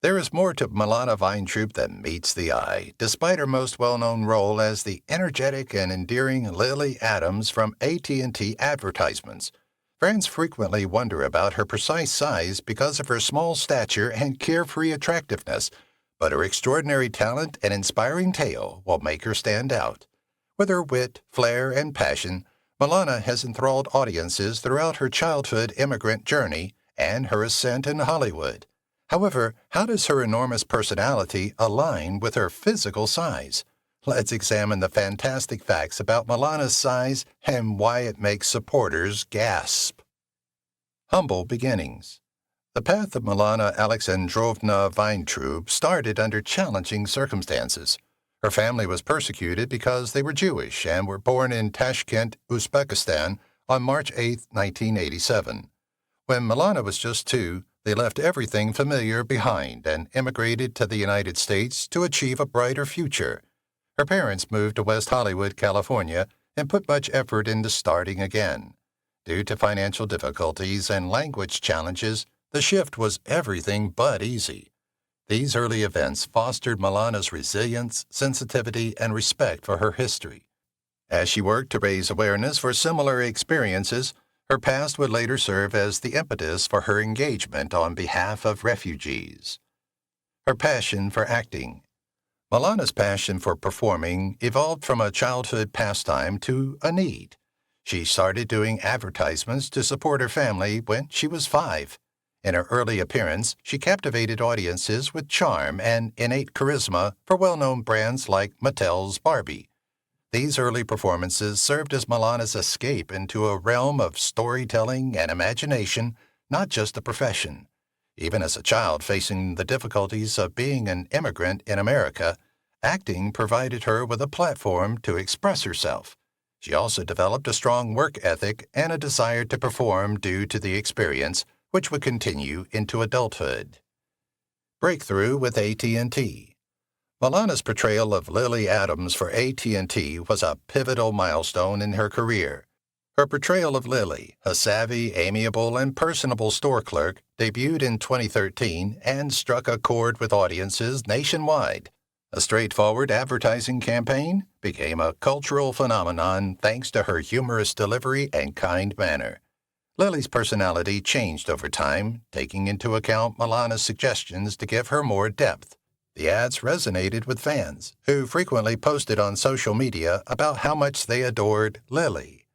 There is more to Milana Weintraub than meets the eye, despite her most well-known role as the energetic and endearing Lily Adams from AT&T advertisements. Fans frequently wonder about her precise size because of her small stature and carefree attractiveness, but her extraordinary talent and inspiring tale will make her stand out. With her wit, flair, and passion, Milana has enthralled audiences throughout her childhood immigrant journey and her ascent in Hollywood. However, how does her enormous personality align with her physical size? Let's examine the fantastic facts about Milana's size and why it makes supporters gasp. Humble beginnings. The path of Milana Alexandrovna Weintraub started under challenging circumstances. Her family was persecuted because they were Jewish and were born in Tashkent, Uzbekistan on March 8, 1987. When Milana was just 2, they left everything familiar behind and immigrated to the United States to achieve a brighter future. Her parents moved to West Hollywood, California, and put much effort into starting again. Due to financial difficulties and language challenges, the shift was everything but easy. These early events fostered Milana's resilience, sensitivity, and respect for her history. As she worked to raise awareness for similar experiences, her past would later serve as the impetus for her engagement on behalf of refugees. Her passion for acting. Milana's passion for performing evolved from a childhood pastime to a need. She started doing advertisements to support her family when she was 5. In her early appearance, she captivated audiences with charm and innate charisma for well-known brands like Mattel's Barbie. These early performances served as Milana's escape into a realm of storytelling and imagination, not just a profession. Even as a child facing the difficulties of being an immigrant in America, acting provided her with a platform to express herself. She also developed a strong work ethic and a desire to perform due to the experience, which would continue into adulthood. Breakthrough with AT&T. Milana's portrayal of Lily Adams for AT&T was a pivotal milestone in her career. Her portrayal of Lily, a savvy, amiable, and personable store clerk, debuted in 2013 and struck a chord with audiences nationwide. A straightforward advertising campaign became a cultural phenomenon thanks to her humorous delivery and kind manner. Lily's personality changed over time, taking into account Milana's suggestions to give her more depth. The ads resonated with fans, who frequently posted on social media about how much they adored Lily.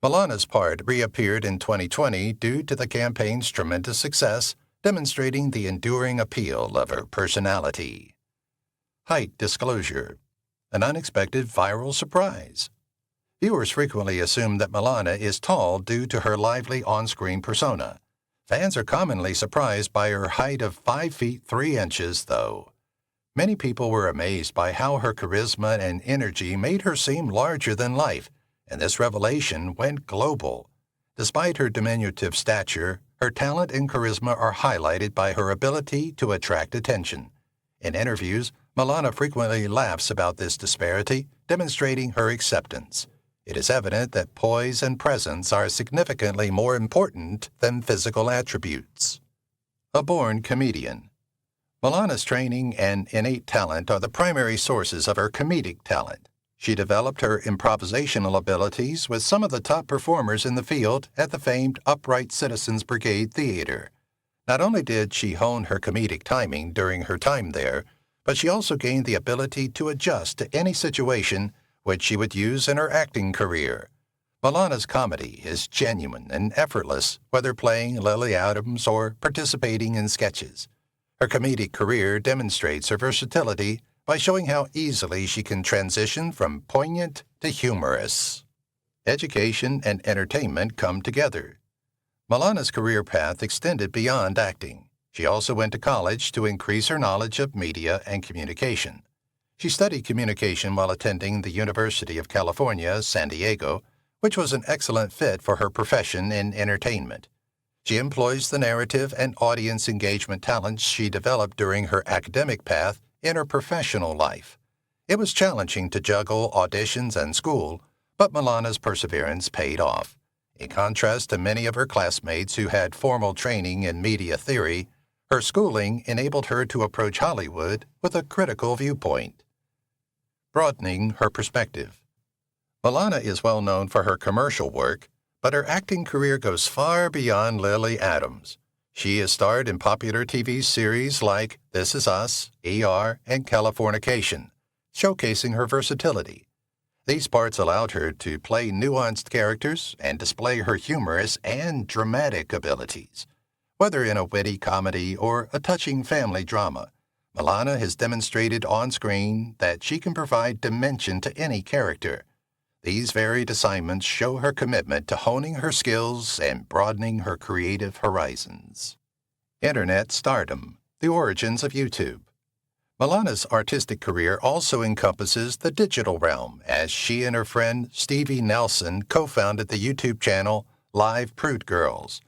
Milana's part reappeared in 2020 due to the campaign's tremendous success, demonstrating the enduring appeal of her personality. Height disclosure. An unexpected viral surprise. Viewers frequently assume that Milana is tall due to her lively on-screen persona. Fans are commonly surprised by her height of 5 feet 3 inches, though. Many people were amazed by how her charisma and energy made her seem larger than life, and this revelation went global. Despite her diminutive stature, her talent and charisma are highlighted by her ability to attract attention. In interviews, Milana frequently laughs about this disparity, demonstrating her acceptance. It is evident that poise and presence are significantly more important than physical attributes. A born comedian. Milana's training and innate talent are the primary sources of her comedic talent. She developed her improvisational abilities with some of the top performers in the field at the famed Upright Citizens Brigade Theater. Not only did she hone her comedic timing during her time there, but she also gained the ability to adjust to any situation, which she would use in her acting career. Milana's comedy is genuine and effortless, whether playing Lily Adams or participating in sketches. Her comedic career demonstrates her versatility by showing how easily she can transition from poignant to humorous. Education and entertainment come together. Milana's career path extended beyond acting. She also went to college to increase her knowledge of media and communication. She studied communication while attending the University of California, San Diego, which was an excellent fit for her profession in entertainment. She employs the narrative and audience engagement talents she developed during her academic path in her professional life. It was challenging to juggle auditions and school, but Milana's perseverance paid off. In contrast to many of her classmates who had formal training in media theory, Her schooling enabled her to approach Hollywood with a critical viewpoint, broadening her perspective. Milana is well known for her commercial work, but her acting career goes far beyond Lily Adams. She has starred in popular TV series like This Is Us, ER, and Californication, showcasing her versatility. These parts allowed her to play nuanced characters and display her humorous and dramatic abilities. Whether in a witty comedy or a touching family drama, Milana has demonstrated on screen that she can provide dimension to any character. These varied assignments show her commitment to honing her skills and broadening her creative horizons. Internet stardom, the origins of YouTube. Milana's artistic career also encompasses the digital realm, as she and her friend Stevie Nelson co-founded the YouTube channel Live Prude Girls.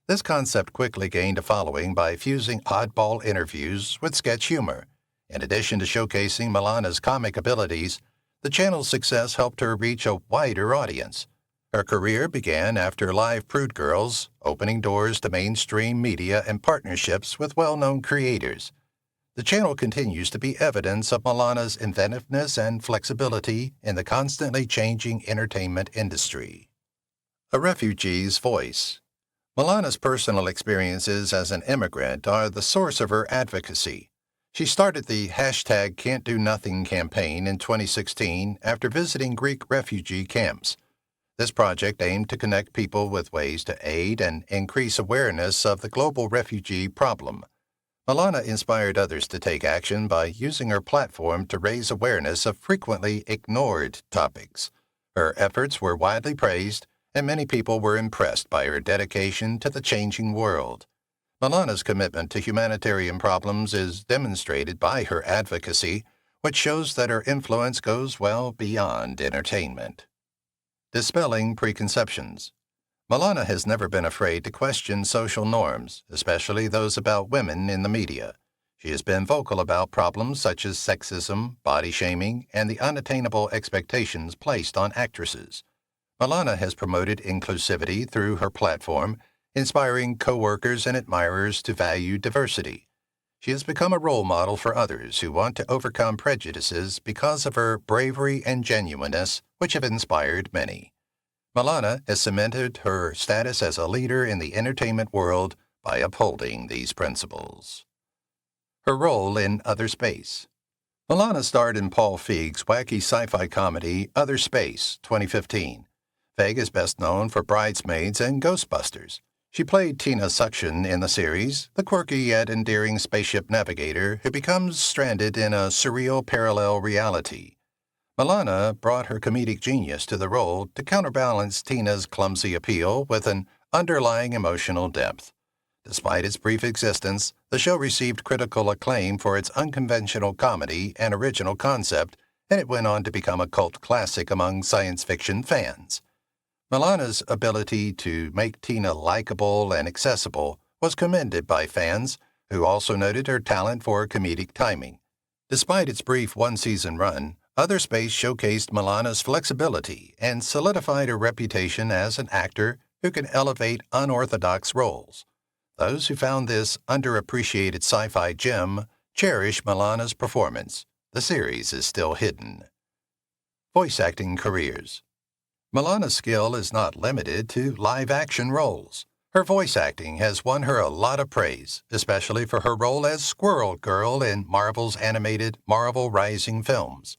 This concept quickly gained a following by fusing oddball interviews with sketch humor. In addition to showcasing Milana's comic abilities, the channel's success helped her reach a wider audience. Her career began after Live Prude Girls, opening doors to mainstream media and partnerships with well-known creators. The channel continues to be evidence of Milana's inventiveness and flexibility in the constantly changing entertainment industry. A refugee's voice. Milana's personal experiences as an immigrant are the source of her advocacy. She started the #Can'tDoNothing campaign in 2016 after visiting Greek refugee camps. This project aimed to connect people with ways to aid and increase awareness of the global refugee problem. Milana inspired others to take action by using her platform to raise awareness of frequently ignored topics. Her efforts were widely praised, and many people were impressed by her dedication to the changing world. Milana's commitment to humanitarian problems is demonstrated by her advocacy, which shows that her influence goes well beyond entertainment. Dispelling preconceptions. Milana has never been afraid to question social norms, especially those about women in the media. She has been vocal about problems such as sexism, body shaming, and the unattainable expectations placed on actresses. Milana has promoted inclusivity through her platform, inspiring coworkers and admirers to value diversity. She has become a role model for others who want to overcome prejudices because of her bravery and genuineness, which have inspired many. Milana has cemented her status as a leader in the entertainment world by upholding these principles. Her role in Other Space. Milana starred in Paul Feig's wacky sci-fi comedy Other Space, 2015. Feig is best known for Bridesmaids and Ghostbusters. She played Tina Suction in the series, the quirky yet endearing spaceship navigator who becomes stranded in a surreal parallel reality. Milana brought her comedic genius to the role to counterbalance Tina's clumsy appeal with an underlying emotional depth. Despite its brief existence, the show received critical acclaim for its unconventional comedy and original concept, and it went on to become a cult classic among science fiction fans. Milana's ability to make Tina likable and accessible was commended by fans, who also noted her talent for comedic timing. Despite its brief one-season run, Other Space showcased Milana's flexibility and solidified her reputation as an actor who can elevate unorthodox roles. Those who found this underappreciated sci-fi gem cherish Milana's performance. The series is still hidden. Voice acting careers. Milana's skill is not limited to live-action roles. Her voice acting has won her a lot of praise, especially for her role as Squirrel Girl in Marvel's animated Marvel Rising films.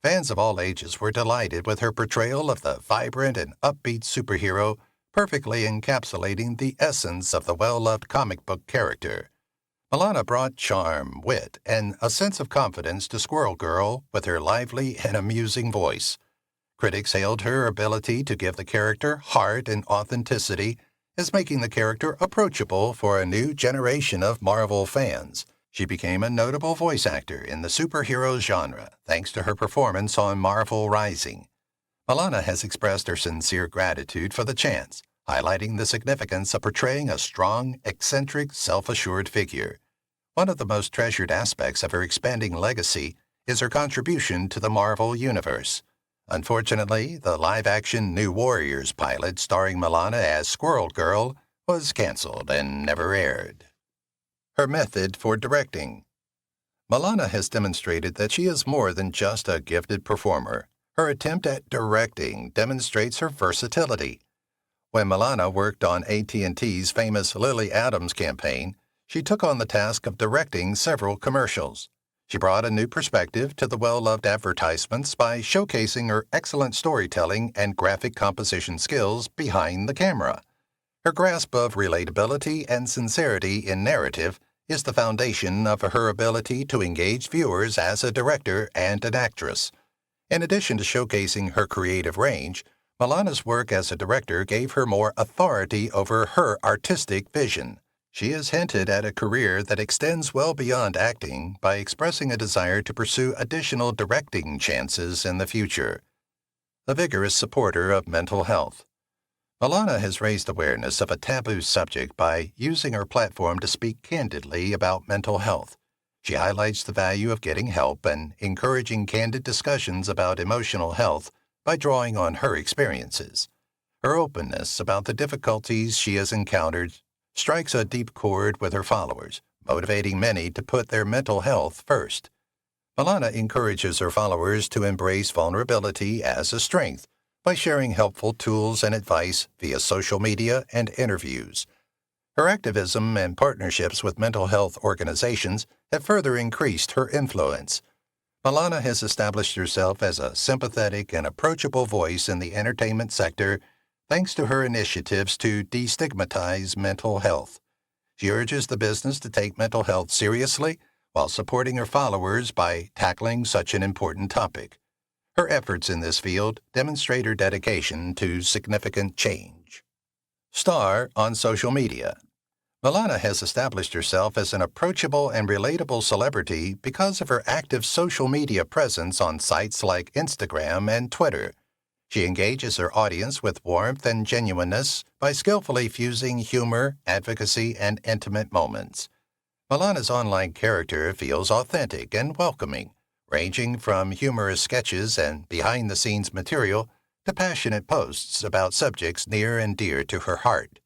Fans of all ages were delighted with her portrayal of the vibrant and upbeat superhero, perfectly encapsulating the essence of the well-loved comic book character. Milana brought charm, wit, and a sense of confidence to Squirrel Girl with her lively and amusing voice. Critics hailed her ability to give the character heart and authenticity, as making the character approachable for a new generation of Marvel fans. She became a notable voice actor in the superhero genre thanks to her performance on Marvel Rising. Milana has expressed her sincere gratitude for the chance, highlighting the significance of portraying a strong, eccentric, self-assured figure. One of the most treasured aspects of her expanding legacy is her contribution to the Marvel Universe. Unfortunately, the live-action New Warriors pilot starring Milana as Squirrel Girl was canceled and never aired. Her method for directing. Milana has demonstrated that she is more than just a gifted performer. Her attempt at directing demonstrates her versatility. When Milana worked on AT&T's famous Lily Adams campaign, she took on the task of directing several commercials. She brought a new perspective to the well-loved advertisements by showcasing her excellent storytelling and graphic composition skills behind the camera. Her grasp of relatability and sincerity in narrative is the foundation of her ability to engage viewers as a director and an actress. In addition to showcasing her creative range, Milana's work as a director gave her more authority over her artistic vision. She has hinted at a career that extends well beyond acting by expressing a desire to pursue additional directing chances in the future. A vigorous supporter of mental health. Milana has raised awareness of a taboo subject by using her platform to speak candidly about mental health. She highlights the value of getting help and encouraging candid discussions about emotional health by drawing on her experiences. Her openness about the difficulties she has encountered strikes a deep chord with her followers, motivating many to put their mental health first. Milana encourages her followers to embrace vulnerability as a strength by sharing helpful tools and advice via social media and interviews. Her activism and partnerships with mental health organizations have further increased her influence. Milana has established herself as a sympathetic and approachable voice in the entertainment sector thanks to her initiatives to destigmatize mental health. She urges the business to take mental health seriously while supporting her followers by tackling such an important topic. Her efforts in this field demonstrate her dedication to significant change. Star on social media. Milana has established herself as an approachable and relatable celebrity because of her active social media presence on sites like Instagram and Twitter. She engages her audience with warmth and genuineness by skillfully fusing humor, advocacy, and intimate moments. Milana's online character feels authentic and welcoming, ranging from humorous sketches and behind-the-scenes material to passionate posts about subjects near and dear to her heart.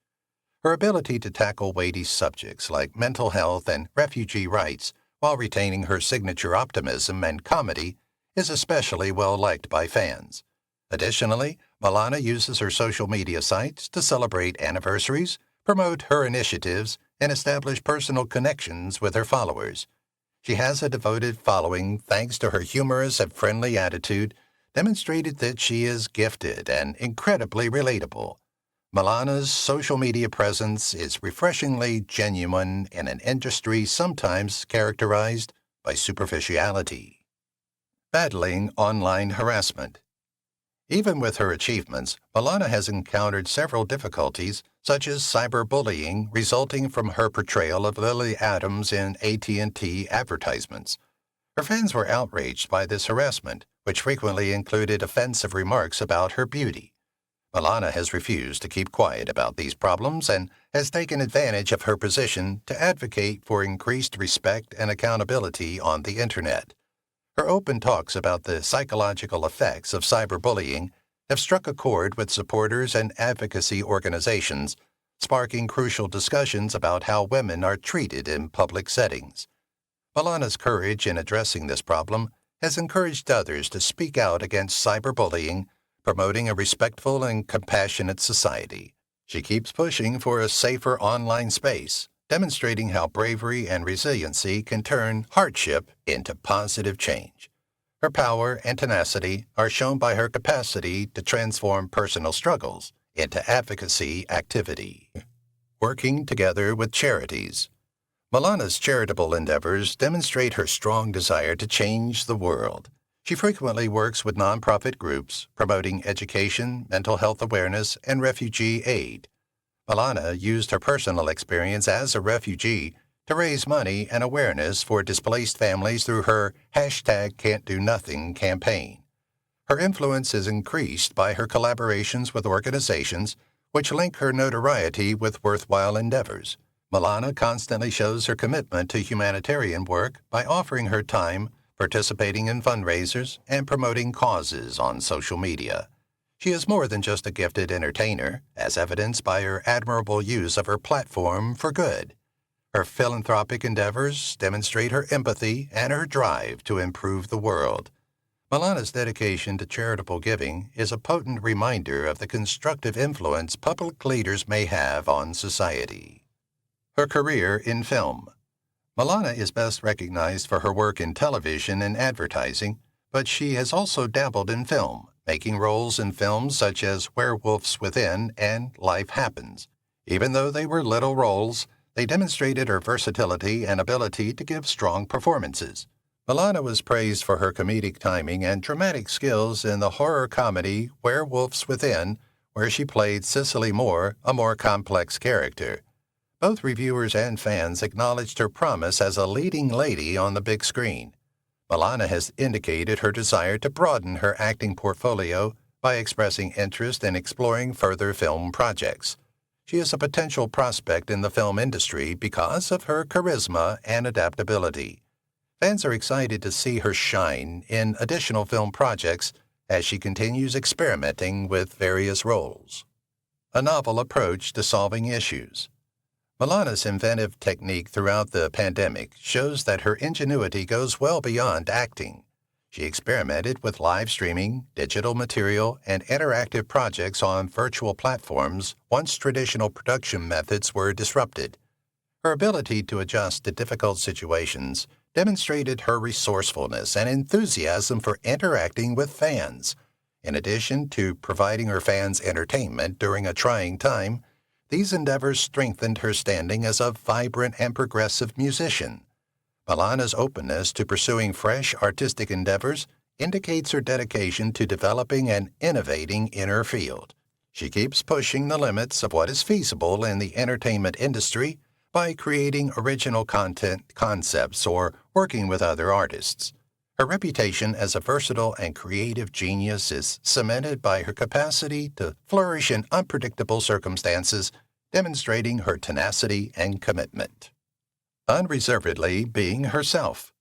Her ability to tackle weighty subjects like mental health and refugee rights while retaining her signature optimism and comedy is especially well-liked by fans. Additionally, Milana uses her social media sites to celebrate anniversaries, promote her initiatives, and establish personal connections with her followers. She has a devoted following thanks to her humorous and friendly attitude, demonstrated that she is gifted and incredibly relatable. Milana's social media presence is refreshingly genuine in an industry sometimes characterized by superficiality. Battling online harassment. Even with her achievements, Milana has encountered several difficulties, such as cyberbullying resulting from her portrayal of Lily Adams in AT&T advertisements. Her fans were outraged by this harassment, which frequently included offensive remarks about her beauty. Milana has refused to keep quiet about these problems and has taken advantage of her position to advocate for increased respect and accountability on the Internet. Her open talks about the psychological effects of cyberbullying have struck a chord with supporters and advocacy organizations, sparking crucial discussions about how women are treated in public settings. Milana's courage in addressing this problem has encouraged others to speak out against cyberbullying, promoting a respectful and compassionate society. She keeps pushing for a safer online space, demonstrating how bravery and resiliency can turn hardship into positive change. Her power and tenacity are shown by her capacity to transform personal struggles into advocacy activity. Working together with charities. Milana's charitable endeavors demonstrate her strong desire to change the world. She frequently works with nonprofit groups promoting education, mental health awareness, and refugee aid. Milana used her personal experience as a refugee to raise money and awareness for displaced families through her #Can'tDoNothing campaign. Her influence is increased by her collaborations with organizations which link her notoriety with worthwhile endeavors. Milana constantly shows her commitment to humanitarian work by offering her time, participating in fundraisers, and promoting causes on social media. She is more than just a gifted entertainer, as evidenced by her admirable use of her platform for good. Her philanthropic endeavors demonstrate her empathy and her drive to improve the world. Milana's dedication to charitable giving is a potent reminder of the constructive influence public leaders may have on society. Her career in film. Milana is best recognized for her work in television and advertising, but she has also dabbled in film, making roles in films such as Werewolves Within and Life Happens. Even though they were little roles, they demonstrated her versatility and ability to give strong performances. Milana was praised for her comedic timing and dramatic skills in the horror comedy Werewolves Within, where she played Cicely Moore, a more complex character. Both reviewers and fans acknowledged her promise as a leading lady on the big screen. Milana has indicated her desire to broaden her acting portfolio by expressing interest in exploring further film projects. She is a potential prospect in the film industry because of her charisma and adaptability. Fans are excited to see her shine in additional film projects as she continues experimenting with various roles. A novel approach to solving issues. Milana's inventive technique throughout the pandemic shows that her ingenuity goes well beyond acting. She experimented with live streaming, digital material, and interactive projects on virtual platforms once traditional production methods were disrupted. Her ability to adjust to difficult situations demonstrated her resourcefulness and enthusiasm for interacting with fans. In addition to providing her fans entertainment during a trying time, these endeavors strengthened her standing as a vibrant and progressive musician. Milana's openness to pursuing fresh artistic endeavors indicates her dedication to developing and innovating in her field. She keeps pushing the limits of what is feasible in the entertainment industry by creating original content concepts or working with other artists. Her reputation as a versatile and creative genius is cemented by her capacity to flourish in unpredictable circumstances, demonstrating her tenacity and commitment. Unreservedly being herself.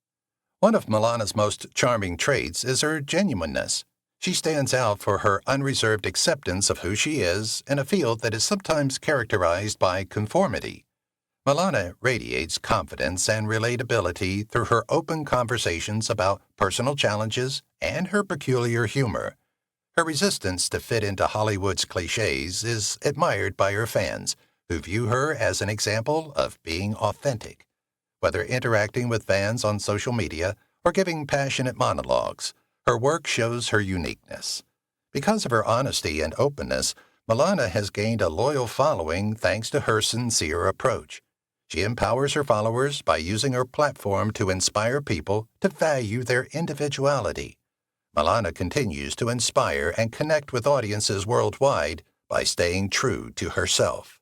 One of Milana's most charming traits is her genuineness. She stands out for her unreserved acceptance of who she is in a field that is sometimes characterized by conformity. Milana radiates confidence and relatability through her open conversations about personal challenges and her peculiar humor. Her resistance to fit into Hollywood's cliches is admired by her fans, who view her as an example of being authentic. Whether interacting with fans on social media or giving passionate monologues, her work shows her uniqueness. Because of her honesty and openness, Milana has gained a loyal following thanks to her sincere approach. She empowers her followers by using her platform to inspire people to value their individuality. Milana continues to inspire and connect with audiences worldwide by staying true to herself.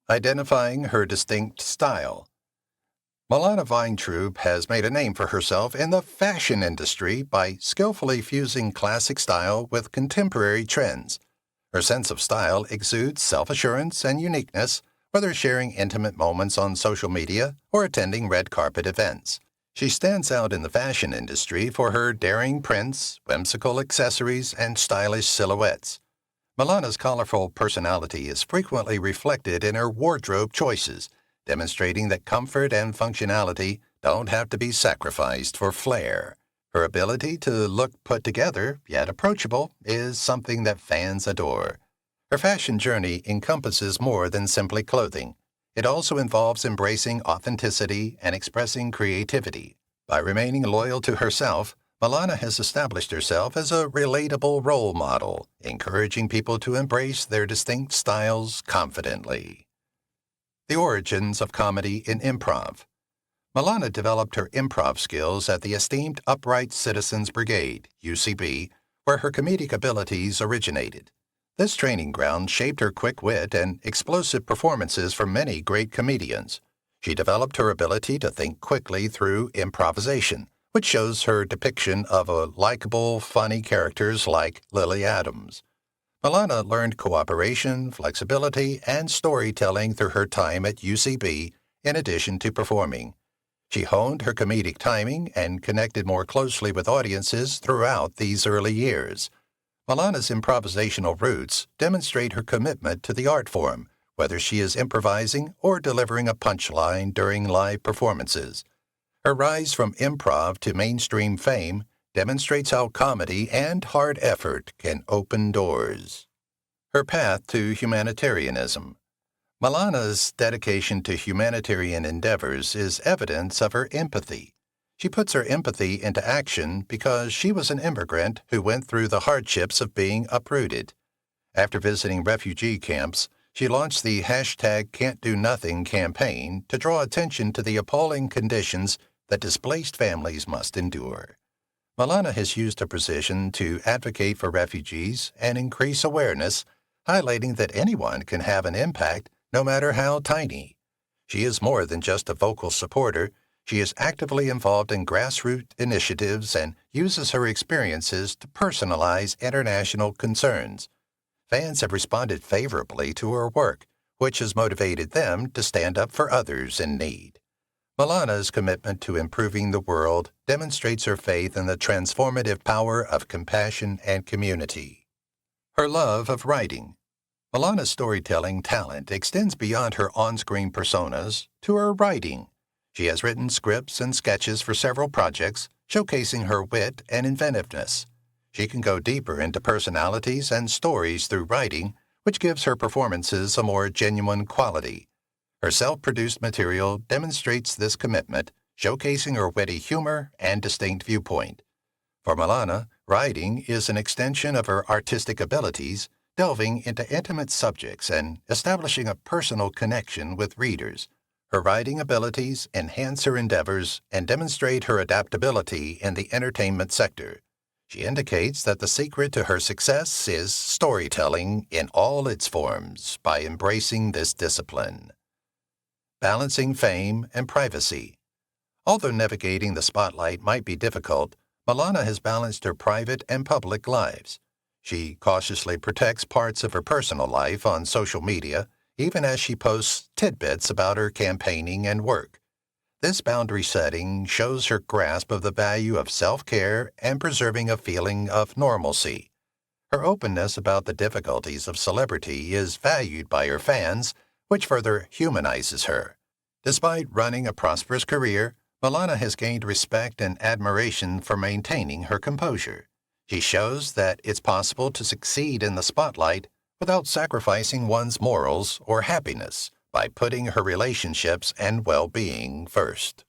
Identifying her distinct style. Milana Weintraub has made a name for herself in the fashion industry by skillfully fusing classic style with contemporary trends. Her sense of style exudes self-assurance and uniqueness, whether sharing intimate moments on social media or attending red carpet events. She stands out in the fashion industry for her daring prints, whimsical accessories, and stylish silhouettes. Milana's colorful personality is frequently reflected in her wardrobe choices, demonstrating that comfort and functionality don't have to be sacrificed for flair. Her ability to look put together, yet approachable, is something that fans adore. Her fashion journey encompasses more than simply clothing. It also involves embracing authenticity and expressing creativity. By remaining loyal to herself, Milana has established herself as a relatable role model, encouraging people to embrace their distinct styles confidently. The origins of comedy in improv. Milana developed her improv skills at the esteemed Upright Citizens Brigade, UCB, where her comedic abilities originated. This training ground shaped her quick wit and explosive performances for many great comedians. She developed her ability to think quickly through improvisation, which shows her depiction of likable, funny characters like Lily Adams. Milana learned cooperation, flexibility, and storytelling through her time at UCB, in addition to performing. She honed her comedic timing and connected more closely with audiences throughout these early years. Milana's improvisational roots demonstrate her commitment to the art form, whether she is improvising or delivering a punchline during live performances. Her rise from improv to mainstream fame demonstrates how comedy and hard effort can open doors. Her path to humanitarianism. Milana's dedication to humanitarian endeavors is evidence of her empathy. She puts her empathy into action because she was an immigrant who went through the hardships of being uprooted. After visiting refugee camps, she launched the #Can'tDoNothing campaign to draw attention to the appalling conditions that displaced families must endure. Milana has used her position to advocate for refugees and increase awareness, highlighting that anyone can have an impact, no matter how tiny. She is more than just a vocal supporter. She is actively involved in grassroots initiatives and uses her experiences to personalize international concerns. Fans have responded favorably to her work, which has motivated them to stand up for others in need. Milana's commitment to improving the world demonstrates her faith in the transformative power of compassion and community. Her love of writing. Milana's storytelling talent extends beyond her on-screen personas to her writing. She has written scripts and sketches for several projects, showcasing her wit and inventiveness. She can go deeper into personalities and stories through writing, which gives her performances a more genuine quality. Her self-produced material demonstrates this commitment, showcasing her witty humor and distinct viewpoint. For Milana, writing is an extension of her artistic abilities, delving into intimate subjects and establishing a personal connection with readers. Her writing abilities enhance her endeavors and demonstrate her adaptability in the entertainment sector. She indicates that the secret to her success is storytelling in all its forms by embracing this discipline. Balancing fame and privacy. Although navigating the spotlight might be difficult, Milana has balanced her private and public lives. She cautiously protects parts of her personal life on social media, even as she posts tidbits about her campaigning and work. This boundary setting shows her grasp of the value of self-care and preserving a feeling of normalcy. Her openness about the difficulties of celebrity is valued by her fans, which further humanizes her. Despite running a prosperous career, Milana has gained respect and admiration for maintaining her composure. She shows that it's possible to succeed in the spotlight without sacrificing one's morals or happiness by putting her relationships and well-being first.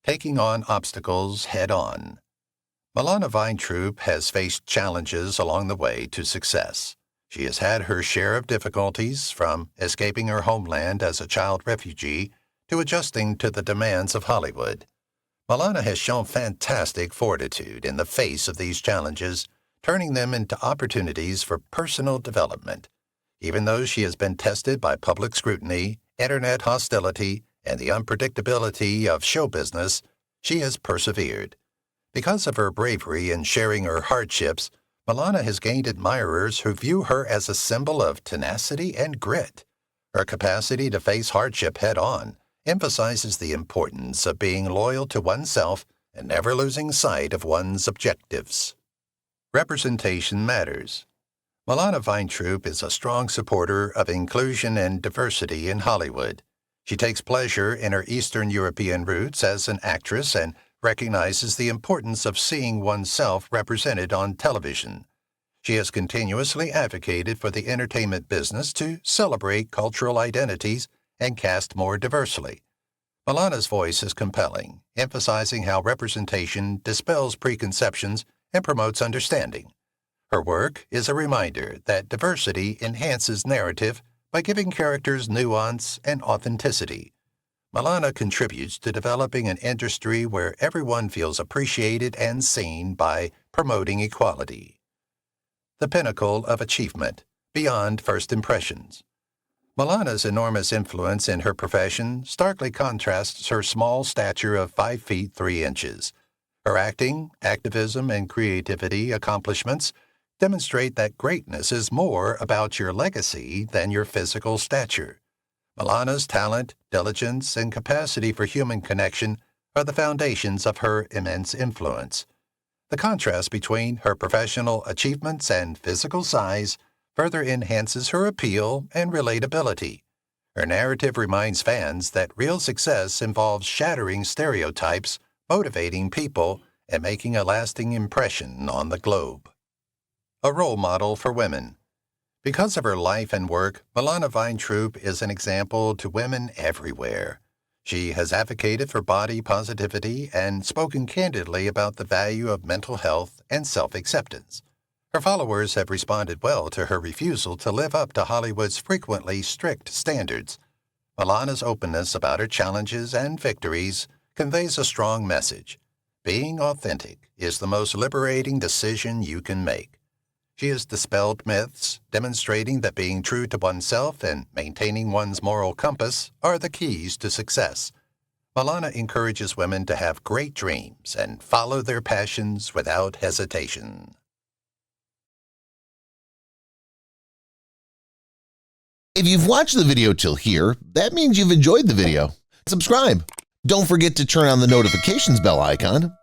Taking on obstacles head-on. Milana Weintraub has faced challenges along the way to success. She has had her share of difficulties, from escaping her homeland as a child refugee to adjusting to the demands of Hollywood. Milana has shown fantastic fortitude in the face of these challenges, turning them into opportunities for personal development. Even though she has been tested by public scrutiny, internet hostility, and the unpredictability of show business, she has persevered. Because of her bravery in sharing her hardships, Milana has gained admirers who view her as a symbol of tenacity and grit. Her capacity to face hardship head-on emphasizes the importance of being loyal to oneself and never losing sight of one's objectives. Representation matters. Milana Weintraub is a strong supporter of inclusion and diversity in Hollywood. She takes pleasure in her Eastern European roots as an actress and recognizes the importance of seeing oneself represented on television. She has continuously advocated for the entertainment business to celebrate cultural identities and cast more diversely. Milana's voice is compelling, emphasizing how representation dispels preconceptions and promotes understanding. Her work is a reminder that diversity enhances narrative by giving characters nuance and authenticity. Milana contributes to developing an industry where everyone feels appreciated and seen by promoting equality. The pinnacle of achievement, beyond first impressions. Milana's enormous influence in her profession starkly contrasts her small stature of 5 feet 3 inches. Her acting, activism, and creativity accomplishments demonstrate that greatness is more about your legacy than your physical stature. Milana's talent, diligence, and capacity for human connection are the foundations of her immense influence. The contrast between her professional achievements and physical size further enhances her appeal and relatability. Her narrative reminds fans that real success involves shattering stereotypes, motivating people, and making a lasting impression on the globe. A role model for women. Because of her life and work, Milana Weintraub is an example to women everywhere. She has advocated for body positivity and spoken candidly about the value of mental health and self-acceptance. Her followers have responded well to her refusal to live up to Hollywood's frequently strict standards. Milana's openness about her challenges and victories conveys a strong message. Being authentic is the most liberating decision you can make. She has dispelled myths, demonstrating that being true to oneself and maintaining one's moral compass are the keys to success. Milana encourages women to have great dreams and follow their passions without hesitation. If you've watched the video till here, that means you've enjoyed the video. Subscribe. Don't forget to turn on the notifications bell icon